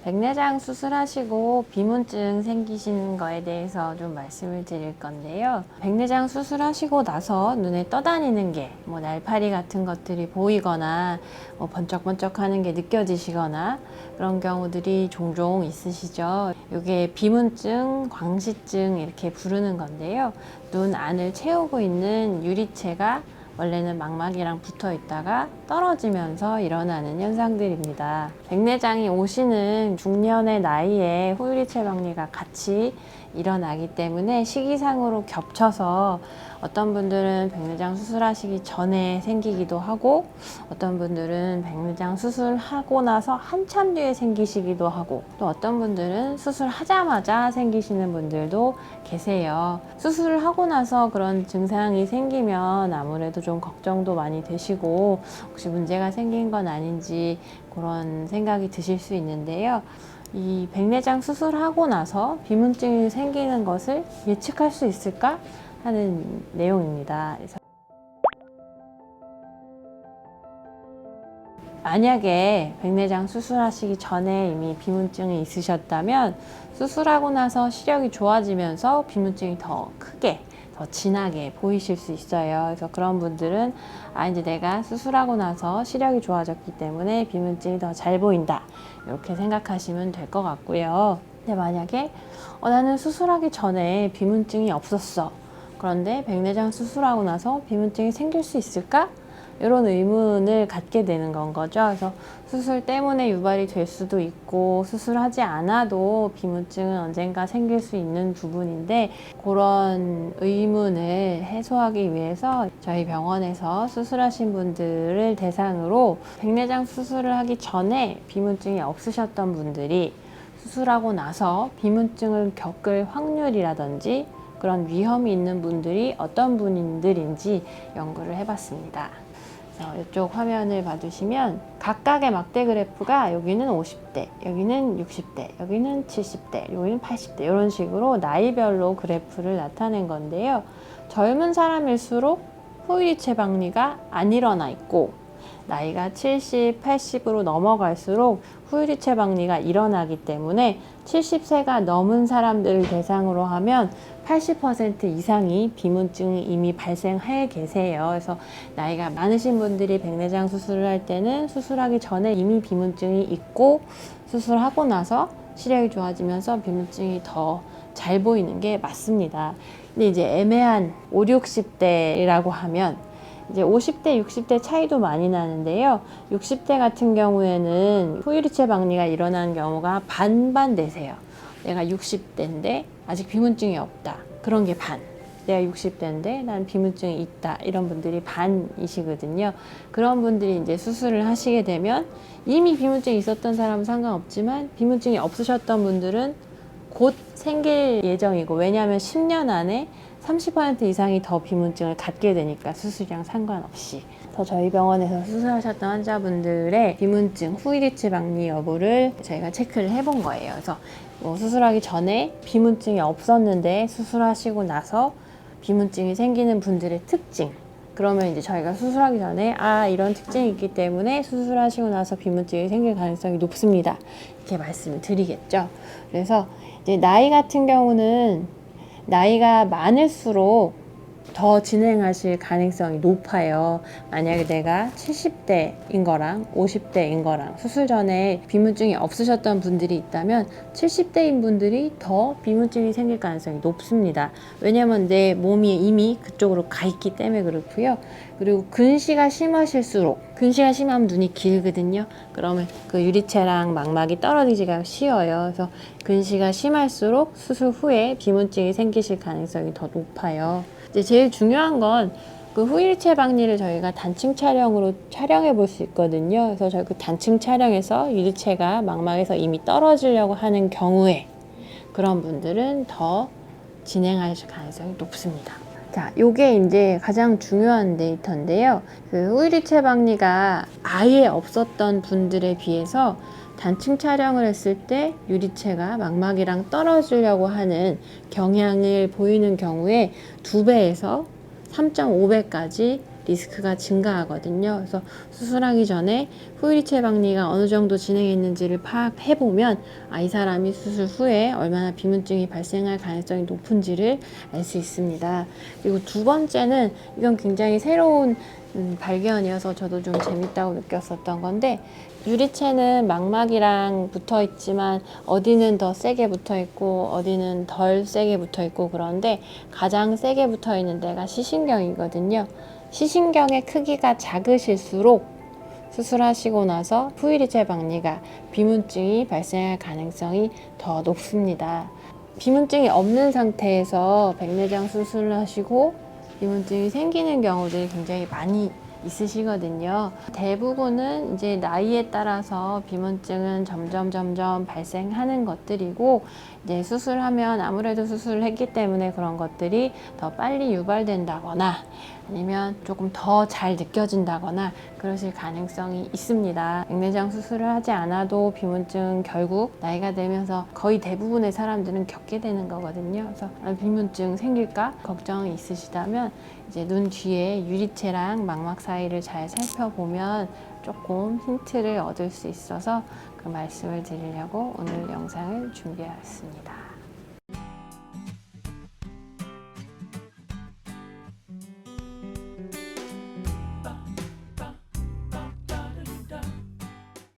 백내장 수술하시고 비문증 생기신 거에 대해서 좀 말씀을 드릴 건데요. 백내장 수술하시고 나서 눈에 떠다니는 게 날파리 같은 것들이 보이거나 번쩍번쩍 하는 게 느껴지시거나 그런 경우들이 종종 있으시죠. 이게 비문증, 광시증 이렇게 부르는 건데요. 눈 안을 채우고 있는 유리체가 원래는 망막이랑 붙어 있다가 떨어지면서 일어나는 현상들입니다. 백내장이 오시는 중년의 나이에 후유리체 박리가 같이 일어나기 때문에 시기상으로 겹쳐서 어떤 분들은 백내장 수술하시기 전에 생기기도 하고 어떤 분들은 백내장 수술하고 나서 한참 뒤에 생기시기도 하고 또 어떤 분들은 수술하자마자 생기시는 분들도 계세요. 수술을 하고 나서 그런 증상이 생기면 아무래도 좀 걱정도 많이 되시고 혹시 문제가 생긴 건 아닌지 그런 생각이 드실 수 있는데요. 이 백내장 수술하고 나서 비문증이 생기는 것을 예측할 수 있을까 하는 내용입니다. 그래서 만약에 백내장 수술하시기 전에 이미 비문증이 있으셨다면 수술하고 나서 시력이 좋아지면서 비문증이 더 크게 더 진하게 보이실 수 있어요. 그래서 그런 분들은 이제 내가 수술하고 나서 시력이 좋아졌기 때문에 비문증이 더 잘 보인다 이렇게 생각하시면 될 것 같고요. 근데 만약에 나는 수술하기 전에 비문증이 없었어. 그런데 백내장 수술하고 나서 비문증이 생길 수 있을까? 이런 의문을 갖게 되는 건 거죠. 그래서 수술 때문에 유발이 될 수도 있고 수술하지 않아도 비문증은 언젠가 생길 수 있는 부분인데 그런 의문을 해소하기 위해서 저희 병원에서 수술하신 분들을 대상으로 백내장 수술을 하기 전에 비문증이 없으셨던 분들이 수술하고 나서 비문증을 겪을 확률이라든지 그런 위험이 있는 분들이 어떤 분들인지 연구를 해봤습니다. 이쪽 화면을 봐주시면 각각의 막대 그래프가 여기는 50대, 여기는 60대, 여기는 70대, 여기는 80대 이런 식으로 나이별로 그래프를 나타낸 건데요. 젊은 사람일수록 후유리체 박리가 안 일어나 있고 나이가 70, 80으로 넘어갈수록 후유리체 박리가 일어나기 때문에 70세가 넘은 사람들을 대상으로 하면 80% 이상이 비문증이 이미 발생해 계세요. 그래서 나이가 많으신 분들이 백내장 수술을 할 때는 수술하기 전에 이미 비문증이 있고 수술하고 나서 시력이 좋아지면서 비문증이 더 잘 보이는 게 맞습니다. 근데 이제 애매한 5, 60대라고 하면 이제 50대, 60대 차이도 많이 나는데요. 60대 같은 경우에는 후유리체 박리가 일어나는 경우가 반반 되세요. 내가 60대인데 아직 비문증이 없다. 그런 게 반. 내가 60대인데 난 비문증이 있다. 이런 분들이 반이시거든요. 그런 분들이 이제 수술을 하시게 되면 이미 비문증이 있었던 사람은 상관없지만 비문증이 없으셨던 분들은 곧 생길 예정이고 왜냐하면 10년 안에 30% 이상이 더 비문증을 갖게 되니까 수술이랑 상관없이 저희 병원에서 수술하셨던 환자분들의 비문증 후유리체 박리 여부를 저희가 체크를 해본 거예요. 그래서 수술하기 전에 비문증이 없었는데 수술하시고 나서 비문증이 생기는 분들의 특징 그러면 이제 저희가 수술하기 전에 이런 특징이 있기 때문에 수술하시고 나서 비문증이 생길 가능성이 높습니다. 이렇게 말씀을 드리겠죠. 그래서 이제 나이 같은 경우는 나이가 많을수록 더 진행하실 가능성이 높아요. 만약에 내가 70대인 거랑 50대인 거랑 수술 전에 비문증이 없으셨던 분들이 있다면 70대인 분들이 더 비문증이 생길 가능성이 높습니다. 왜냐면 내 몸이 이미 그쪽으로 가 있기 때문에 그렇고요. 그리고 근시가 심하실수록 근시가 심하면 눈이 길거든요. 그러면 그 유리체랑 망막이 떨어지기가 쉬워요. 그래서 근시가 심할수록 수술 후에 비문증이 생기실 가능성이 더 높아요. 이제 제일 중요한 건 그 후유리체 박리를 저희가 단층 촬영으로 촬영해 볼 수 있거든요. 그래서 저희 그 단층 촬영에서 유리체가 망막에서 이미 떨어지려고 하는 경우에 그런 분들은 더 진행하실 가능성이 높습니다. 자, 요게 이제 가장 중요한 데이터인데요. 그 후유리체 박리가 아예 없었던 분들에 비해서 단층 촬영을 했을 때 유리체가 망막이랑 떨어지려고 하는 경향을 보이는 경우에 2배에서 3.5배까지 리스크가 증가하거든요. 그래서 수술하기 전에 후유리체 박리가 어느 정도 진행했는지를 파악해보면 이 사람이 수술 후에 얼마나 비문증이 발생할 가능성이 높은지를 알 수 있습니다. 그리고 두 번째는 이건 굉장히 새로운 발견이어서 저도 좀 재밌다고 느꼈었던 건데, 유리체는 망막이랑 붙어 있지만 어디는 더 세게 붙어 있고 어디는 덜 세게 붙어 있고, 그런데 가장 세게 붙어 있는 데가 시신경이거든요. 시신경의 크기가 작으실수록 수술하시고 나서 후유리체 박리가 비문증이 발생할 가능성이 더 높습니다. 비문증이 없는 상태에서 백내장 수술을 하시고 비문증이 생기는 경우들이 굉장히 많이 있으시거든요. 대부분은 이제 나이에 따라서 비문증은 점점 발생하는 것들이고, 이제 수술하면 아무래도 수술을 했기 때문에 그런 것들이 더 빨리 유발된다거나 아니면 조금 더 잘 느껴진다거나 그러실 가능성이 있습니다. 백내장 수술을 하지 않아도 비문증 결국 나이가 들면서 거의 대부분의 사람들은 겪게 되는 거거든요. 그래서 비문증 생길까 걱정이 있으시다면 이제 눈 뒤에 유리체랑 망막 사이를 잘 살펴보면 조금 힌트를 얻을 수 있어서 그 말씀을 드리려고 오늘 영상을 준비하였습니다.